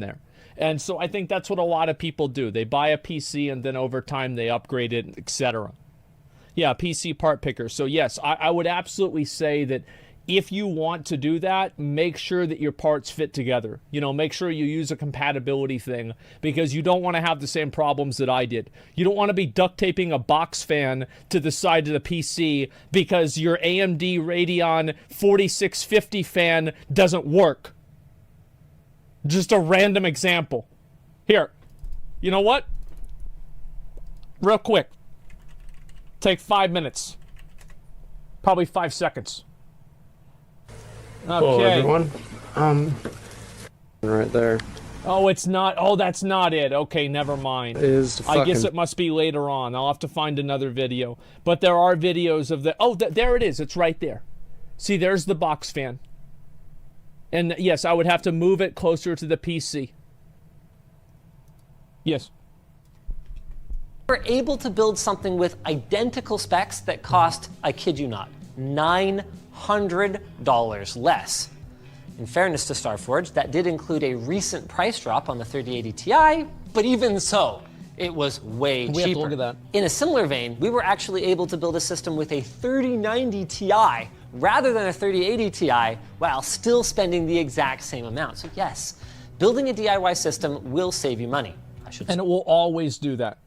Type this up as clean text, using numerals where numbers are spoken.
there. And so I think that's what a lot of people do. They buy a PC and then over time they upgrade it, etc. Yeah, PC part picker. So yes, I would absolutely say that if you want to do that, make sure that your parts fit together. You know, make sure you use a compatibility thing, because you don't want to have the same problems that I did. You don't want to be duct taping a box fan to the side of the PC because your AMD Radeon 4650 fan doesn't work. Just a random example. Here, you know what? Real quick. Take 5 minutes. Probably 5 seconds. Okay. Hello, everyone. Right there. Oh, it's not. Oh, that's not it. Okay, never mind. I guess it must be later on. I'll have to find another video. But there are videos of the... Oh, there it is. It's right there. See, there's the box fan. And yes, I would have to move it closer to the PC. Yes. We're able to build something with identical specs that cost, I kid you not, $900 less. In fairness to StarForge, that did include a recent price drop on the 3080 Ti, but even so, it was way cheaper. We have to look at that. In a similar vein, we were actually able to build a system with a 3090 Ti rather than a 3080 Ti while still spending the exact same amount. So yes, building a DIY system will save you money. And it will always do that.